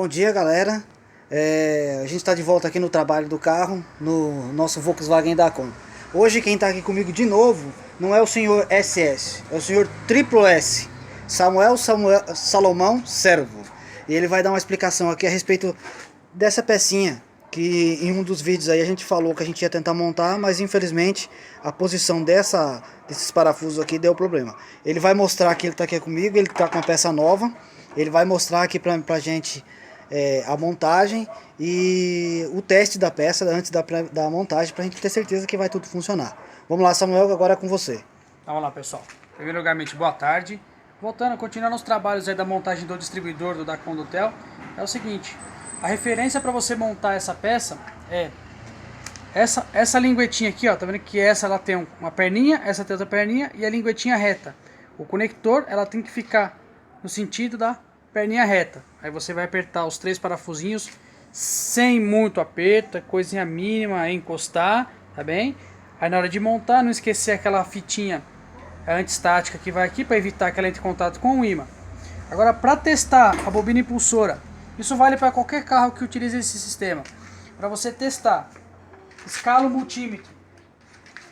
Bom dia, galera. A gente está de volta aqui no trabalho do carro, no nosso Volkswagen Dacon. Hoje quem está aqui comigo de novo não é o senhor SS, é o senhor Triplo S, Samuel Salomão Servo. E ele vai dar uma explicação aqui a respeito dessa pecinha que em um dos vídeos aí a gente falou que a gente ia tentar montar, mas infelizmente a posição desses parafusos aqui deu problema. Ele vai mostrar que ele está aqui comigo, ele está com uma peça nova. Ele vai mostrar aqui pra gente a montagem e o teste da peça antes da montagem, pra gente ter certeza que vai tudo funcionar. Vamos lá, Samuel, agora é com você. Vamos lá, pessoal. Primeiramente, boa tarde. Continuando os trabalhos aí da montagem do distribuidor do Dacon do Tel, é o seguinte: a referência para você montar essa peça é essa linguetinha aqui, ó. Tá vendo que ela tem uma perninha, essa tem outra perninha e a linguetinha reta. O conector, ela tem que ficar no sentido da perninha reta. Aí você vai apertar os 3 parafusinhos sem muito aperto, coisinha mínima, encostar, tá bem? Aí na hora de montar, não esquecer aquela fitinha antistática que vai aqui para evitar que ela entre em contato com o ímã. Agora, para testar a bobina impulsora, isso vale para qualquer carro que utilize esse sistema. Para você testar, escala o multímetro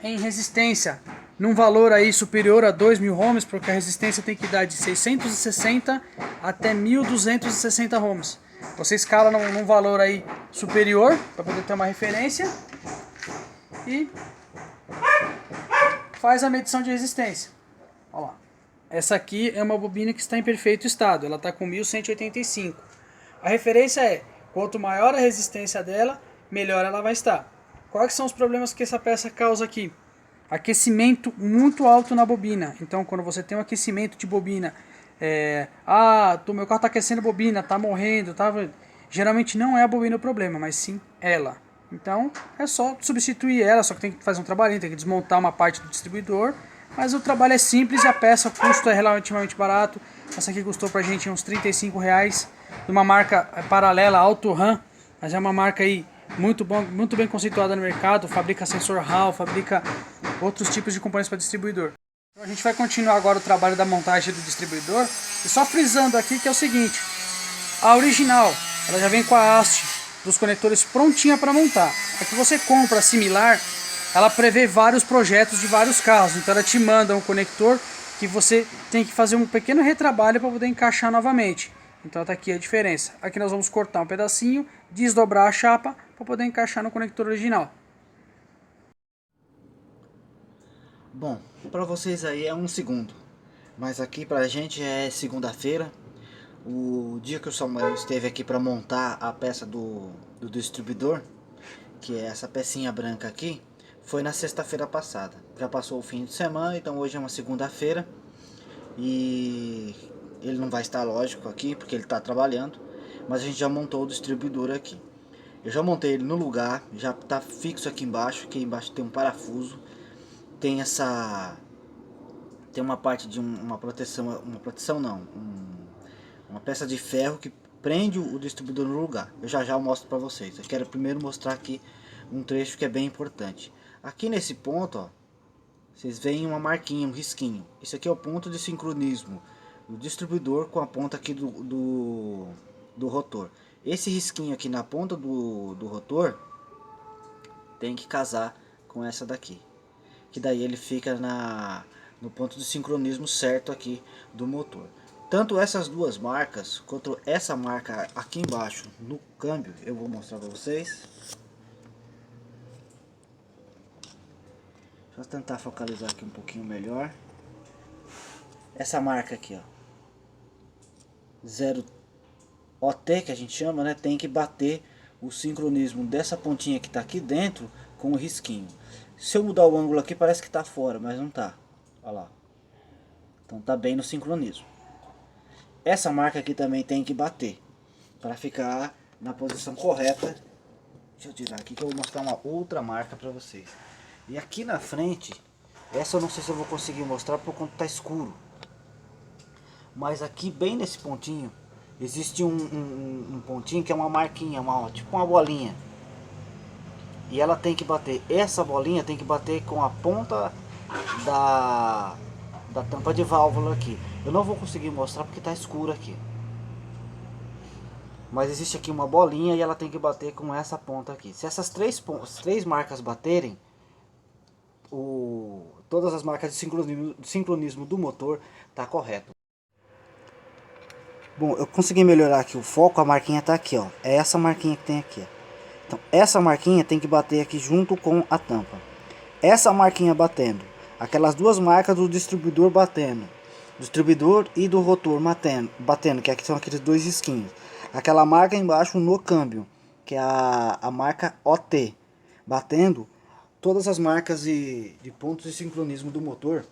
em resistência num valor aí superior a 2.000 ohms, porque a resistência tem que dar de 660 até 1.260 ohms. Você escala num valor aí superior para poder ter uma referência e faz a medição de resistência. Olha lá. Essa aqui é uma bobina que está em perfeito estado, ela está com 1.185. A referência é, quanto maior a resistência dela, melhor ela vai estar. Quais são os problemas que essa peça causa aqui? Aquecimento muito alto na bobina. Então, quando você tem um aquecimento de bobina, meu carro está aquecendo a bobina, está morrendo, geralmente não é a bobina o problema, mas sim ela. Então, é só substituir ela, só que tem que fazer um trabalhinho, tem que desmontar uma parte do distribuidor, mas o trabalho é simples e a peça, o custo é relativamente barato. Essa aqui custou pra gente uns R$35, de uma marca paralela, Autoram, mas é uma marca aí muito bem conceituada no mercado, fabrica sensor Hall, fabrica outros tipos de componentes para distribuidor. Então a gente vai continuar agora o trabalho da montagem do distribuidor, e só frisando aqui que é o seguinte: a original, ela já vem com a haste dos conectores prontinha para montar. A que você compra similar, ela prevê vários projetos de vários carros, então ela te manda um conector que você tem que fazer um pequeno retrabalho para poder encaixar novamente. Então tá aqui a diferença. Aqui nós vamos cortar um pedacinho, desdobrar a chapa para poder encaixar no conector original. Bom, para vocês aí é um segundo, mas aqui pra gente é segunda-feira. O dia que o Samuel esteve aqui para montar a peça do distribuidor, que é essa pecinha branca aqui, foi na sexta-feira passada. Já passou o fim de semana, então hoje é uma segunda-feira e ele não vai estar, lógico, aqui porque ele está trabalhando, mas a gente já montou o distribuidor aqui. Eu já montei ele no lugar, já está fixo aqui embaixo, que embaixo tem um parafuso, tem uma parte de uma proteção não, uma peça de ferro que prende o distribuidor no lugar. Eu já mostro para vocês. Eu quero primeiro mostrar aqui um trecho que é bem importante. Aqui nesse ponto, ó, vocês veem uma marquinha, um risquinho. Isso aqui é o ponto de sincronismo do distribuidor com a ponta aqui do rotor. Esse risquinho aqui na ponta do rotor tem que casar com essa daqui, que daí ele fica no ponto de sincronismo certo aqui do motor. Tanto essas duas marcas quanto essa marca aqui embaixo no câmbio, eu vou mostrar para vocês. Deixa eu tentar focalizar aqui um pouquinho melhor. Essa marca aqui, ó, 0 OT, que a gente chama, né, tem que bater o sincronismo dessa pontinha que está aqui dentro com o risquinho. Se eu mudar o ângulo aqui parece que está fora, mas não está. Olha lá. Então tá bem no sincronismo. Essa marca aqui também tem que bater para ficar na posição correta. Deixa eu tirar aqui que eu vou mostrar uma outra marca para vocês. E aqui na frente, essa eu não sei se eu vou conseguir mostrar por conta que tá escuro. Mas aqui bem nesse pontinho existe um pontinho que é uma marquinha, tipo uma bolinha. E ela tem que bater, essa bolinha tem que bater com a ponta da tampa de válvula aqui. Eu não vou conseguir mostrar porque está escuro aqui. mas existe aqui uma bolinha e ela tem que bater com essa ponta aqui. Se essas três marcas baterem, todas as marcas de sincronismo do motor tá correto. Bom, eu consegui melhorar aqui o foco, a marquinha tá aqui, ó. É essa marquinha que tem aqui, ó. Então, essa marquinha tem que bater aqui junto com a tampa. Essa marquinha batendo, aquelas duas marcas do distribuidor batendo, distribuidor e do rotor batendo, que aqui são aqueles dois risquinhos. Aquela marca embaixo no câmbio, que é a marca OT, batendo. Todas as marcas de pontos de sincronismo do motor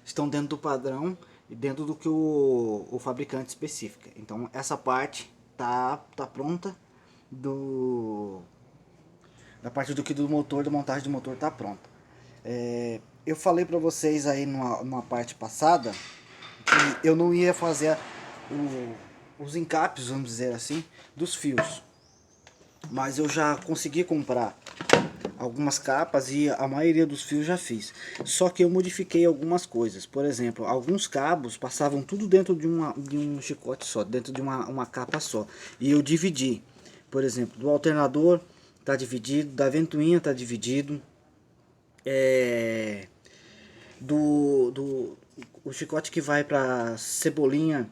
estão dentro do padrão e dentro do que o fabricante especifica. Então essa parte tá pronta, da parte do motor, da montagem do motor tá pronta. Eu falei para vocês aí numa parte passada que eu não ia fazer os encapes, vamos dizer assim, dos fios, mas eu já consegui comprar algumas capas e a maioria dos fios já fiz. Só que eu modifiquei algumas coisas. Por exemplo, alguns cabos passavam tudo dentro de um chicote só, dentro de uma capa só. E eu dividi. Por exemplo, do alternador está dividido, da ventoinha está dividido. O chicote que vai para cebolinha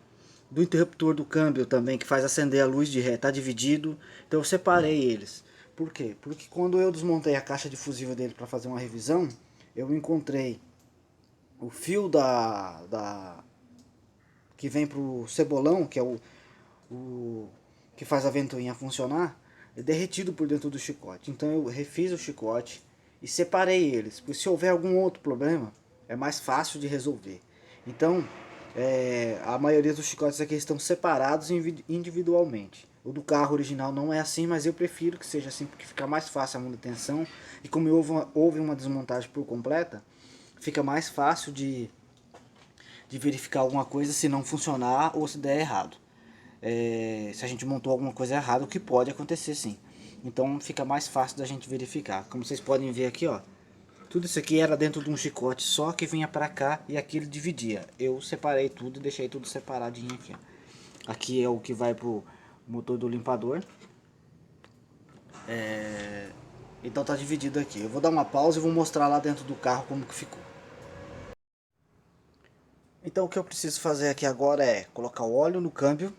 do interruptor do câmbio também, que faz acender a luz de ré, está dividido. Então eu separei eles. Por quê? Porque quando eu desmontei a caixa de fusível dele para fazer uma revisão, eu encontrei o fio que vem pro cebolão, que é o que faz a ventoinha funcionar, derretido por dentro do chicote. Então eu refiz o chicote e separei eles, porque se houver algum outro problema, é mais fácil de resolver. Então, a maioria dos chicotes aqui estão separados individualmente. O do carro original não é assim, mas eu prefiro que seja assim, porque fica mais fácil a manutenção. E como houve uma desmontagem por completa, fica mais fácil de verificar alguma coisa se não funcionar ou se der errado. Se a gente montou alguma coisa errada, o que pode acontecer sim. Então fica mais fácil da gente verificar. Como vocês podem ver aqui, ó, tudo isso aqui era dentro de um chicote só que vinha pra cá e aqui ele dividia. Eu separei tudo e deixei tudo separadinho aqui. Aqui é o que vai pro motor do limpador. Então tá dividido aqui. Eu vou dar uma pausa e vou mostrar lá dentro do carro como que ficou. Então o que eu preciso fazer aqui agora é colocar o óleo no câmbio,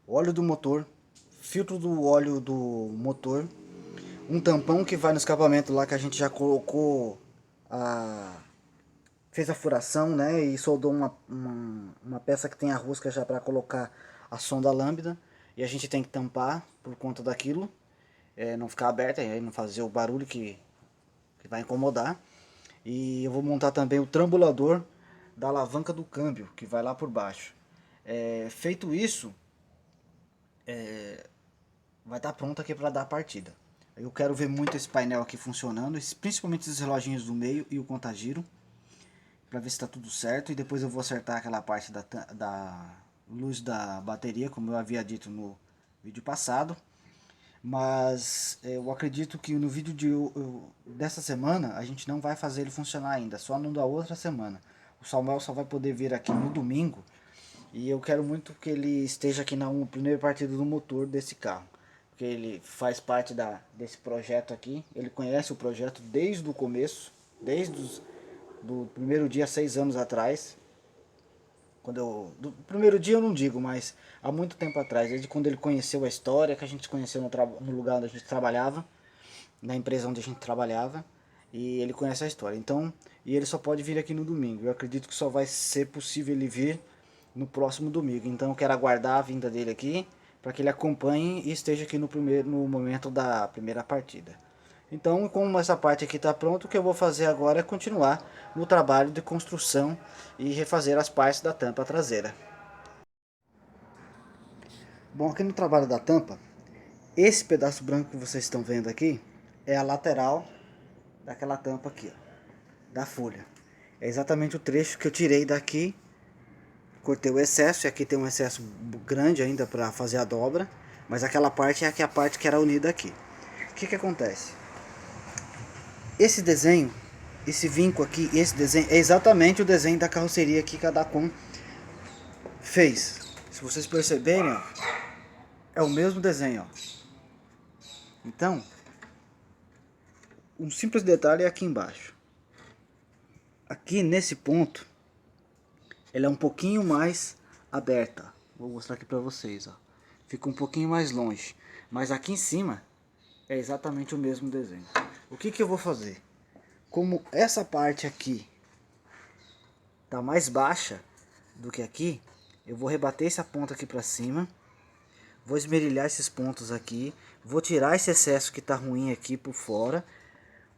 óleo do motor, filtro do óleo do motor, um tampão que vai no escapamento lá que a gente já colocou, fez a furação, né, e soldou uma peça que tem a rosca já para colocar a sonda lambda, e a gente tem que tampar por conta daquilo, não ficar aberta e aí não fazer o barulho que vai incomodar. E eu vou montar também o trambulador da alavanca do câmbio, que vai lá por baixo. Feito isso, vai estar pronto aqui para dar a partida. Eu quero ver muito esse painel aqui funcionando, principalmente esses reloginhos do meio e o contagiro, para ver se está tudo certo. E depois eu vou acertar aquela parte da luz da bateria, como eu havia dito no vídeo passado. Mas eu acredito que no vídeo dessa semana a gente não vai fazer ele funcionar ainda, só no da outra semana. O Samuel só vai poder vir aqui no domingo e eu quero muito que ele esteja aqui na primeira partida do motor desse carro. Porque ele faz parte desse projeto aqui, ele conhece o projeto desde o começo, desde do primeiro dia, 6 anos atrás. Do primeiro dia eu não digo, mas há muito tempo atrás, desde quando ele conheceu a história, que a gente se conheceu no lugar onde a gente trabalhava, na empresa onde a gente trabalhava, e ele conhece a história. Então, e ele só pode vir aqui no domingo. Eu acredito que só vai ser possível ele vir no próximo domingo. Então eu quero aguardar a vinda dele aqui, para que ele acompanhe e esteja aqui no momento da primeira partida. Então, como essa parte aqui está pronta, o que eu vou fazer agora é continuar no trabalho de construção e refazer as partes da tampa traseira. Bom, aqui no trabalho da tampa, esse pedaço branco que vocês estão vendo aqui é a lateral daquela tampa aqui, ó, da folha. É exatamente o trecho que eu tirei daqui, cortei o excesso, e aqui tem um excesso grande ainda para fazer a dobra, mas aquela parte é a parte que era unida aqui. O que acontece? Esse desenho, esse vinco aqui, esse desenho é exatamente o desenho da carroceria que a Dacom fez. Se vocês perceberem, ó, é o mesmo desenho, ó. Então, um simples detalhe é aqui embaixo. Aqui nesse ponto, ela é um pouquinho mais aberta. Vou mostrar aqui pra vocês, ó. Fica um pouquinho mais longe. Mas aqui em cima é exatamente o mesmo desenho. O que que eu vou fazer? Como essa parte aqui tá mais baixa do que aqui, eu vou rebater essa ponta aqui pra cima. Vou esmerilhar esses pontos aqui. Vou tirar esse excesso que tá ruim aqui por fora.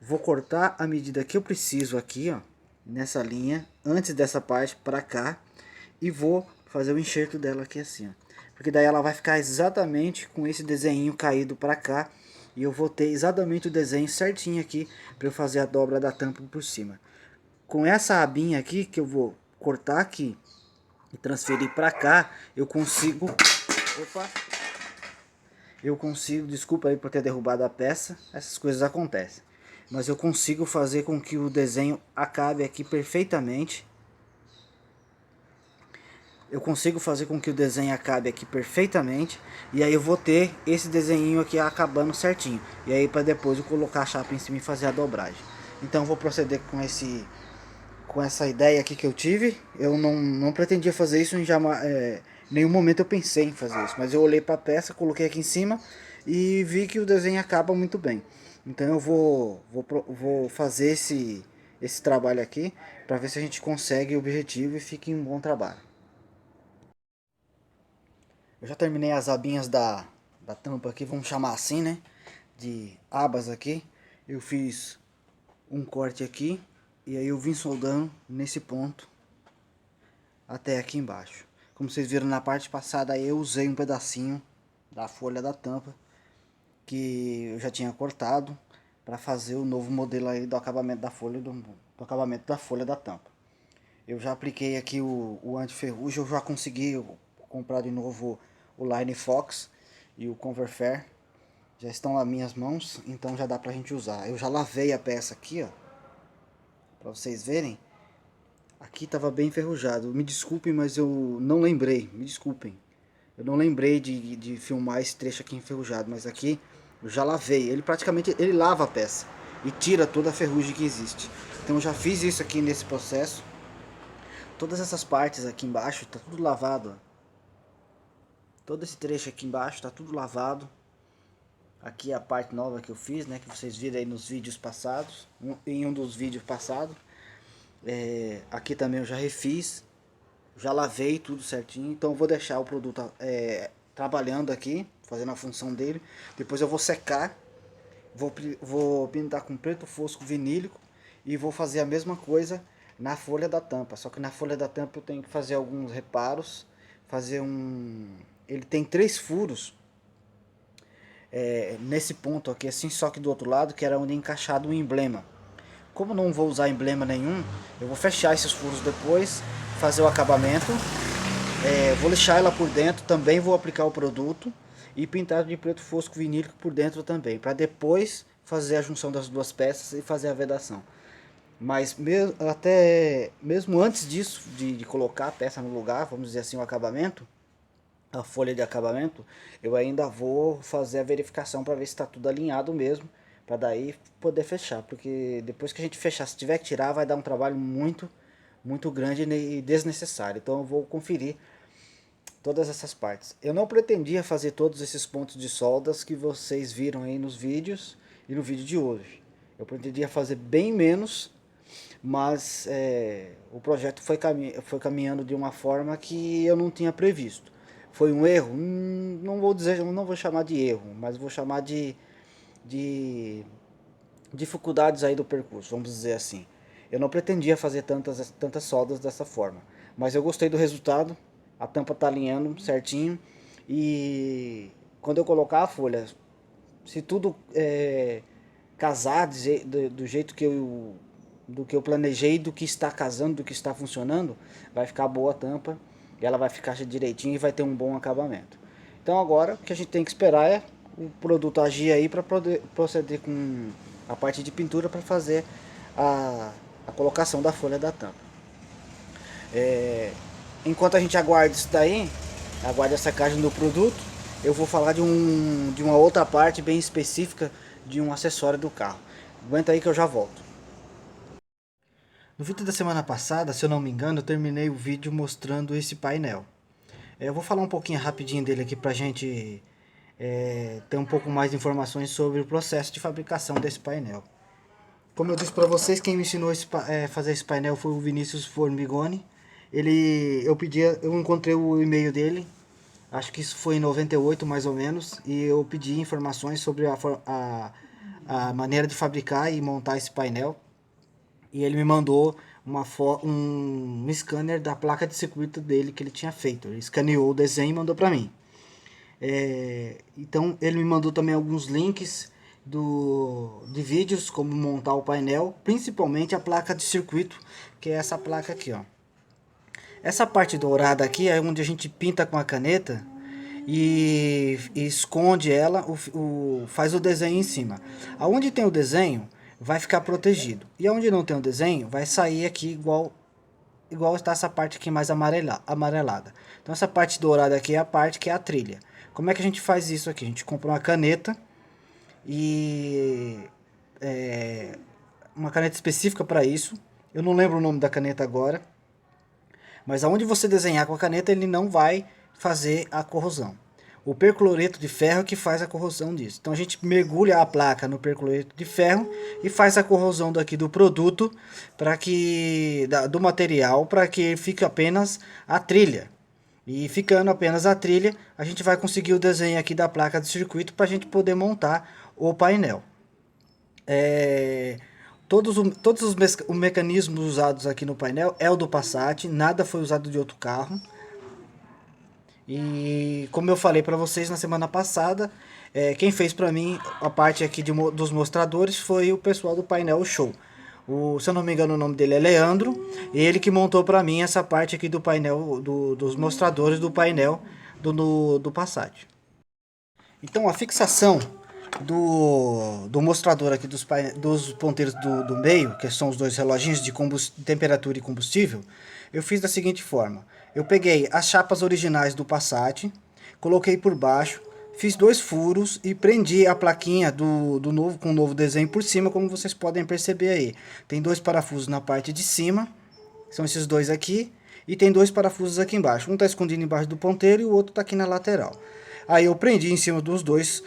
Vou cortar a medida que eu preciso aqui, ó, nessa linha, antes dessa parte para cá, e vou fazer o enxerto dela aqui assim, ó, porque daí ela vai ficar exatamente com esse desenho caído para cá, e eu vou ter exatamente o desenho certinho aqui para eu fazer a dobra da tampa por cima. Com essa abinha aqui que eu vou cortar aqui e transferir para cá, eu consigo, desculpa aí por ter derrubado a peça, essas coisas acontecem. Mas eu consigo fazer com que o desenho acabe aqui perfeitamente. E aí eu vou ter esse desenho aqui acabando certinho. E aí para depois eu colocar a chapa em cima e fazer a dobragem. Então eu vou proceder com essa ideia aqui que eu tive. Eu não pretendia fazer isso em nenhum momento eu pensei em fazer isso. Mas eu olhei para a peça, coloquei aqui em cima e vi que o desenho acaba muito bem. Então eu vou fazer esse trabalho aqui para ver se a gente consegue o objetivo e fique um bom trabalho. Eu já terminei as abinhas da tampa aqui, vamos chamar assim, né? De abas aqui. Eu fiz um corte aqui e aí eu vim soldando nesse ponto até aqui embaixo. Como vocês viram na parte passada, aí eu usei um pedacinho da folha da tampa que eu já tinha cortado para fazer o novo modelo aí do acabamento da folha do acabamento da folha da tampa. Eu já apliquei aqui o anti-ferrugem, eu já consegui comprar de novo o Line Fox e o Converfer. Já estão nas minhas mãos, então já dá pra gente usar. Eu já lavei a peça aqui, ó, para vocês verem. Aqui tava bem enferrujado. Me desculpem, mas eu não lembrei. Me desculpem. Eu não lembrei de filmar esse trecho aqui enferrujado, mas aqui eu já lavei. Ele lava a peça e tira toda a ferrugem que existe. Então eu já fiz isso aqui nesse processo. Todas essas partes aqui embaixo tá tudo lavado, ó. Todo esse trecho aqui embaixo tá tudo lavado. Aqui é a parte nova que eu fiz, né, que vocês viram aí nos vídeos passados, em um dos vídeos passados. Aqui também eu já refiz, já lavei tudo certinho. Então eu vou deixar o produto trabalhando aqui, fazendo a função dele. Depois eu vou secar, vou pintar com preto fosco vinílico e vou fazer a mesma coisa na folha da tampa. Só que na folha da tampa eu tenho que fazer alguns reparos, ele tem 3 furos nesse ponto aqui assim, só que do outro lado, que era onde é encaixado o emblema. Como não vou usar emblema nenhum, eu vou fechar esses furos depois, fazer o acabamento, vou lixar ela por dentro, também vou aplicar o produto e pintar de preto fosco vinílico por dentro também, para depois fazer a junção das duas peças e fazer a vedação. Mas mesmo antes disso, de colocar a peça no lugar, vamos dizer assim, o acabamento, a folha de acabamento, eu ainda vou fazer a verificação para ver se está tudo alinhado mesmo, para daí poder fechar, porque depois que a gente fechar, se tiver que tirar, vai dar um trabalho muito grande e desnecessário. Então eu vou conferir todas essas partes. Eu não pretendia fazer todos esses pontos de soldas que vocês viram aí nos vídeos e no vídeo de hoje. Eu pretendia fazer bem menos, mas o projeto foi caminhando de uma forma que eu não tinha previsto. Foi um erro? Não vou chamar de erro, mas vou chamar de dificuldades aí do percurso, vamos dizer assim. Eu não pretendia fazer tantas soldas dessa forma, mas eu gostei do resultado. A tampa tá alinhando certinho e quando eu colocar a folha, se tudo casar do jeito que eu planejei, do que está casando, do que está funcionando, vai ficar boa a tampa. E ela vai ficar direitinho e vai ter um bom acabamento. Então agora o que a gente tem que esperar é o produto agir aí para poder proceder com a parte de pintura para fazer a colocação da folha da tampa. Enquanto a gente aguarda isso daí, aguarda a secagem do produto, eu vou falar de uma outra parte bem específica de um acessório do carro. Aguenta aí que eu já volto. No vídeo da semana passada, se eu não me engano, eu terminei o vídeo mostrando esse painel. Eu vou falar um pouquinho rapidinho dele aqui pra gente ter um pouco mais de informações sobre o processo de fabricação desse painel. Como eu disse para vocês, quem me ensinou a fazer esse painel foi o Vinícius Formigoni. Eu encontrei o e-mail dele, acho que isso foi em 98 mais ou menos, e eu pedi informações sobre a maneira de fabricar e montar esse painel. E ele me mandou um scanner da placa de circuito dele que ele tinha feito. Ele escaneou o desenho e mandou para mim. Então ele me mandou também alguns links de vídeos como montar o painel, principalmente a placa de circuito, que é essa placa aqui, ó. Essa parte dourada aqui é onde a gente pinta com a caneta e esconde ela, faz o desenho em cima. Aonde tem o desenho vai ficar protegido, e aonde não tem o desenho vai sair aqui igual está essa parte aqui mais amarelada. Então essa parte dourada aqui é a parte que é a trilha. Como é que a gente faz isso aqui? A gente compra uma caneta e uma caneta específica para isso. Eu não lembro o nome da caneta agora, mas aonde você desenhar com a caneta ele não vai fazer a corrosão. O percloreto de ferro é que faz a corrosão disso. Então a gente mergulha a placa no percloreto de ferro e faz a corrosão daqui do produto, do material, para que fique apenas a trilha. E ficando apenas a trilha, a gente vai conseguir o desenho aqui da placa de circuito para a gente poder montar o painel. Todos os mecanismos usados aqui no painel é o do Passat, nada foi usado de outro carro. E como eu falei para vocês na semana passada, quem fez para mim a parte aqui dos mostradores foi o pessoal do Painel Show. Se eu não me engano o nome dele é Leandro, ele que montou para mim essa parte aqui do painel, dos mostradores do painel do Passat. Então a fixação do mostrador aqui dos ponteiros do meio, que são os dois reloginhos de temperatura e combustível, eu fiz da seguinte forma. Eu peguei as chapas originais do Passat, coloquei por baixo, fiz 2 furos e prendi a plaquinha com o novo desenho por cima, como vocês podem perceber aí. Tem 2 parafusos na parte de cima, são esses 2 aqui, e tem 2 parafusos aqui embaixo. Um está escondido embaixo do ponteiro e o outro está aqui na lateral. Aí eu prendi em cima dos dois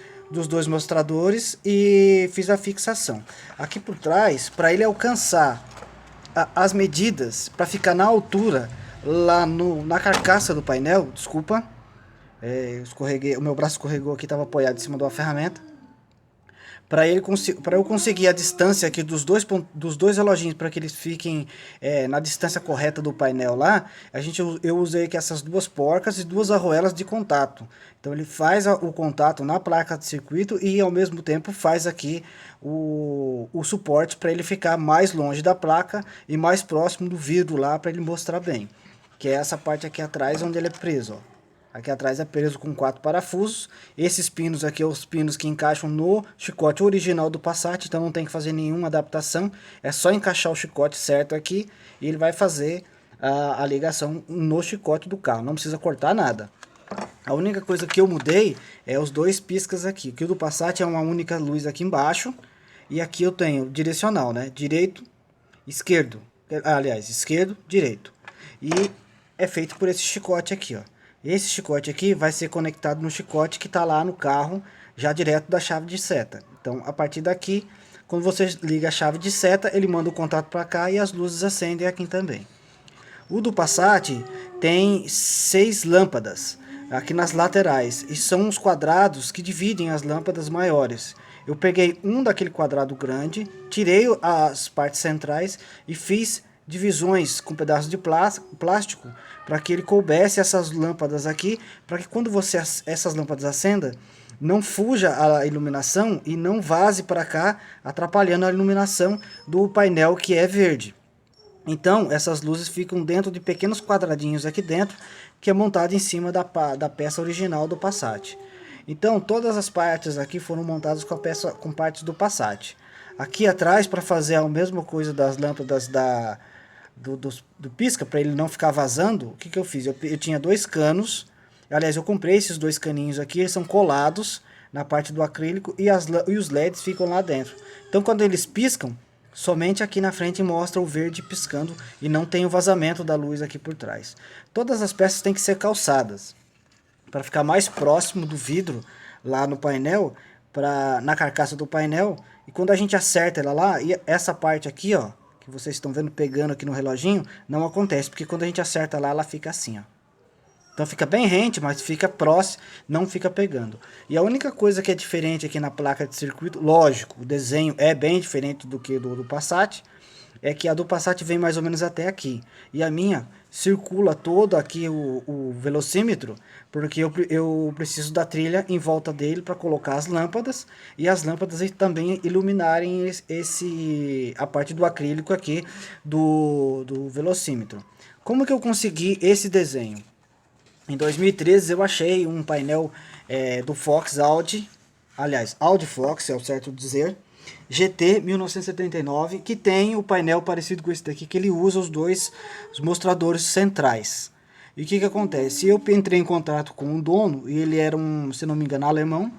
mostradores e fiz a fixação. Aqui por trás, para ele alcançar as medidas, para ficar na altura lá na carcaça do painel, desculpa, o meu braço escorregou aqui, estava apoiado em cima de uma ferramenta. Para eu conseguir a distância aqui dos dois reloginhos, para que eles fiquem na distância correta do painel lá, eu usei aqui essas 2 porcas e 2 arruelas de contato. Então ele faz o contato na placa de circuito e ao mesmo tempo faz aqui o suporte para ele ficar mais longe da placa e mais próximo do vidro lá, para ele mostrar bem. Que é essa parte aqui atrás onde ele é preso, ó. Aqui atrás é preso com 4 parafusos. Esses pinos aqui são os pinos que encaixam no chicote original do Passat, então não tem que fazer nenhuma adaptação. É só encaixar o chicote certo aqui e ele vai fazer a ligação no chicote do carro. Não precisa cortar nada. A única coisa que eu mudei é os 2 piscas aqui. Que o do Passat é uma única luz aqui embaixo. E aqui eu tenho direcional, né? Direito, esquerdo. Aliás, esquerdo, direito. E é feito por esse chicote aqui, ó. Esse chicote aqui vai ser conectado no chicote que está lá no carro, já direto da chave de seta. Então, a partir daqui, quando você liga a chave de seta, ele manda o contato para cá e as luzes acendem aqui também. O do Passat tem 6 lâmpadas aqui nas laterais, e são os quadrados que dividem as lâmpadas maiores. Eu peguei um daquele quadrado grande, tirei as partes centrais e fiz divisões com pedaços de plástico para que ele coubesse essas lâmpadas aqui, para que quando essas lâmpadas acendam, não fuja a iluminação e não vaze para cá, atrapalhando a iluminação do painel que é verde. Então essas luzes ficam dentro de pequenos quadradinhos aqui dentro, que é montado em cima da peça original do Passat. Então todas as partes aqui foram montadas com partes do Passat. Aqui atrás, para fazer a mesma coisa das lâmpadas do pisca, para ele não ficar vazando, o que eu fiz? Eu tinha 2 canos Aliás, eu comprei esses dois caninhos aqui, eles são colados na parte do acrílico e os LEDs ficam lá dentro. Então quando eles piscam, somente aqui na frente mostra o verde piscando e não tem o vazamento da luz aqui por trás. Todas as peças têm que ser calçadas para ficar mais próximo do vidro lá no painel, na carcaça do painel. E quando a gente acerta ela lá, e essa parte aqui, ó, que vocês estão vendo pegando aqui no reloginho, não acontece, porque quando a gente acerta lá, ela fica assim, ó. Então fica bem rente, mas fica próximo, não fica pegando. E a única coisa que é diferente aqui na placa de circuito, lógico, o desenho é bem diferente do que do Passat, é que a do Passat vem mais ou menos até aqui. E a minha circula todo aqui o velocímetro, porque eu preciso da trilha em volta dele para colocar as lâmpadas, e as lâmpadas também iluminarem a parte do acrílico aqui do velocímetro. Como que eu consegui esse desenho? Em 2013 eu achei um painel do Fox Audi, aliás, Audi Fox é o certo dizer, GT 1979, que tem o painel parecido com esse daqui, que ele usa os mostradores centrais. E o que acontece? Eu entrei em contato com o dono, e ele era se não me engano, alemão,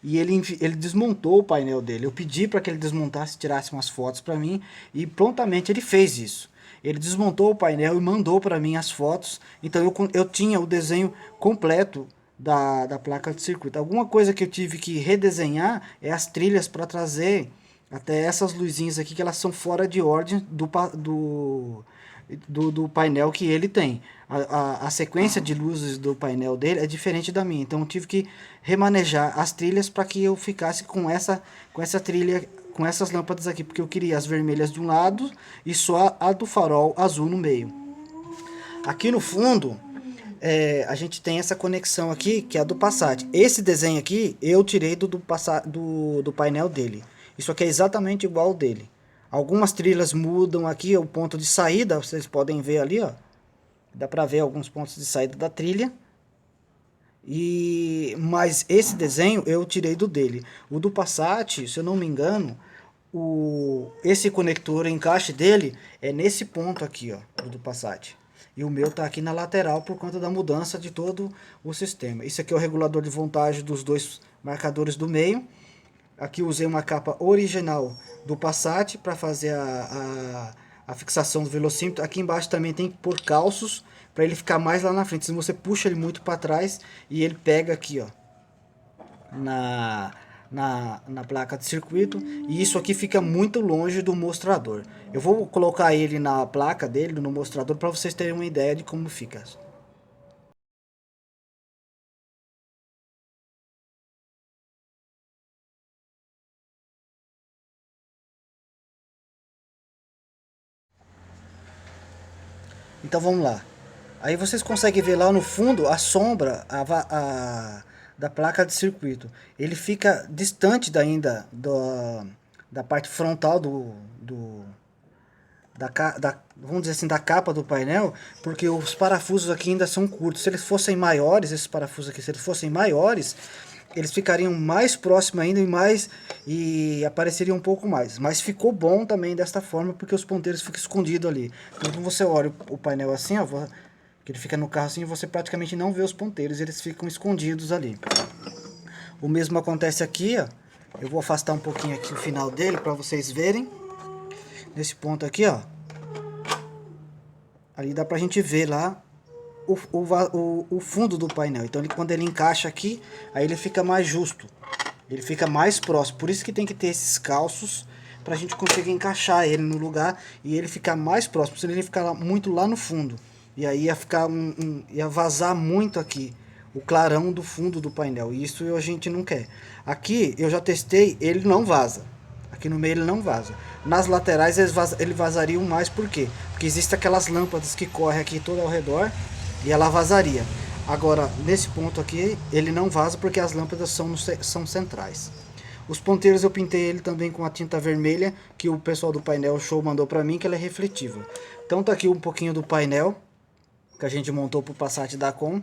e ele desmontou o painel dele. Eu pedi para que ele desmontasse, tirasse umas fotos para mim, e prontamente ele fez isso. Ele desmontou o painel e mandou para mim as fotos. Então eu tinha o desenho completo da placa de circuito. Alguma coisa que eu tive que redesenhar é as trilhas para trazer até essas luzinhas aqui, que elas são fora de ordem do painel que ele tem. A sequência de luzes do painel dele é diferente da minha. Então eu tive que remanejar as trilhas para que eu ficasse com essa trilha, com essas lâmpadas aqui, porque eu queria as vermelhas de um lado e só a do farol azul no meio. Aqui no fundo, a gente tem essa conexão aqui, que é a do Passat. Esse desenho aqui, eu tirei do painel dele. Isso aqui é exatamente igual ao dele. Algumas trilhas mudam aqui, o ponto de saída, vocês podem ver ali, ó. Dá pra ver alguns pontos de saída da trilha. Mas esse desenho eu tirei do dele. O do Passat, se eu não me engano, esse conector, o encaixe dele é nesse ponto aqui, ó, do Passat. E o meu tá aqui na lateral por conta da mudança de todo o sistema. Isso aqui é o regulador de voltagem dos dois marcadores do meio. Aqui usei uma capa original do Passat para fazer a fixação do velocímetro. Aqui embaixo também tem que pôr calços para ele ficar mais lá na frente. Se você puxa ele muito para trás e ele pega aqui, ó, na placa de circuito, e isso aqui fica muito longe do mostrador. Eu vou colocar ele na placa dele, no mostrador, para vocês terem uma ideia de como fica. Então vamos lá. Aí vocês conseguem ver lá no fundo a sombra da placa de circuito. Ele fica distante ainda da parte frontal vamos dizer assim, da capa do painel, porque os parafusos aqui ainda são curtos. Se eles fossem maiores, esses parafusos aqui, se eles fossem maiores, eles ficariam mais próximos ainda e apareceriam um pouco mais. Mas ficou bom também desta forma, porque os ponteiros ficam escondidos ali. Então, quando você olha o painel assim, ó, que ele fica no carro assim, você praticamente não vê os ponteiros, eles ficam escondidos ali. O mesmo acontece aqui, ó. Eu vou afastar um pouquinho aqui o final dele para vocês verem. Nesse ponto aqui, ó. Ali dá pra gente ver lá o fundo do painel. Então quando ele encaixa aqui, aí ele fica mais justo. Ele fica mais próximo. Por isso que tem que ter esses calços pra gente conseguir encaixar ele no lugar e ele ficar mais próximo. Senão ele ficar muito lá no fundo. E aí ia ficar ia vazar muito aqui o clarão do fundo do painel. E isso a gente não quer. Aqui eu já testei, ele não vaza. Aqui no meio ele não vaza. Nas laterais ele vazariam mais, por quê? Porque existem aquelas lâmpadas que correm aqui todo ao redor e ela vazaria. Agora, nesse ponto aqui, ele não vaza porque as lâmpadas são centrais. Os ponteiros eu pintei ele também com a tinta vermelha, que o pessoal do painel show mandou pra mim, que ela é refletiva. Então tá aqui um pouquinho do painel que a gente montou pro Passat Dacom.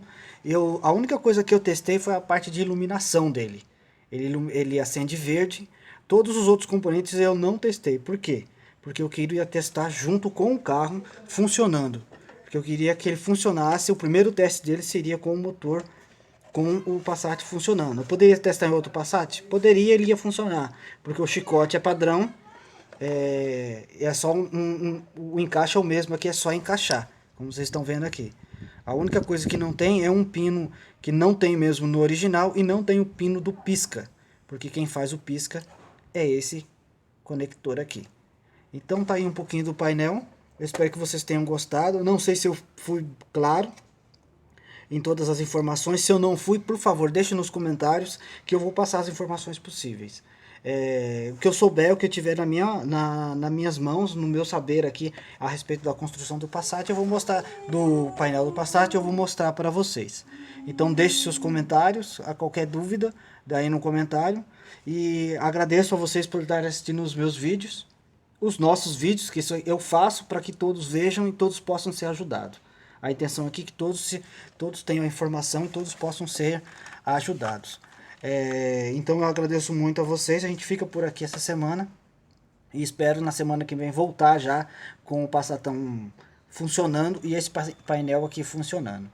A única coisa que eu testei foi a parte de iluminação dele. Ele acende verde. Todos os outros componentes eu não testei. Por quê? Porque eu queria testar junto com o carro, funcionando. Porque eu queria que ele funcionasse. O primeiro teste dele seria com o motor com o Passat funcionando. Eu poderia testar em outro Passat? Poderia, ele ia funcionar, porque o chicote é padrão, é só o encaixe é o mesmo aqui, é só encaixar, como vocês estão vendo aqui. A única coisa que não tem é um pino que não tem mesmo no original e não tem o pino do pisca, porque quem faz o pisca é esse conector aqui. Então tá aí um pouquinho do painel. Eu espero que vocês tenham gostado. Não sei se eu fui claro em todas as informações. Se eu não fui, por favor, deixe nos comentários que eu vou passar as informações possíveis. O que eu souber, o que eu tiver nas minhas mãos, no meu saber aqui a respeito da construção do Passat, eu vou mostrar, do painel do Passat, eu vou mostrar para vocês. Então deixe seus comentários, a qualquer dúvida, daí no comentário. E agradeço a vocês por estarem assistindo os meus vídeos, os nossos vídeos, que eu faço para que todos vejam e todos possam ser ajudados. A intenção aqui é que todos tenham a informação e todos possam ser ajudados. Então eu agradeço muito a vocês. A gente fica por aqui essa semana e espero na semana que vem voltar já com o Passatão funcionando e esse painel aqui funcionando.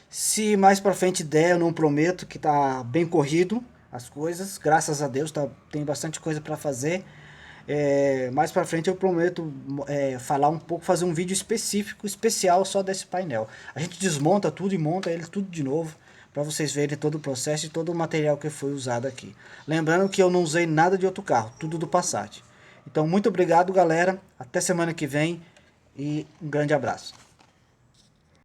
Se mais para frente der, eu não prometo, que tá bem corrido as coisas, graças a Deus, tem bastante coisa para fazer. Mais para frente eu prometo falar um pouco, fazer um vídeo especial só desse painel. A gente desmonta tudo e monta ele tudo de novo, para vocês verem todo o processo e todo o material que foi usado aqui. Lembrando que eu não usei nada de outro carro, tudo do Passat. Então muito obrigado, galera, até semana que vem e um grande abraço.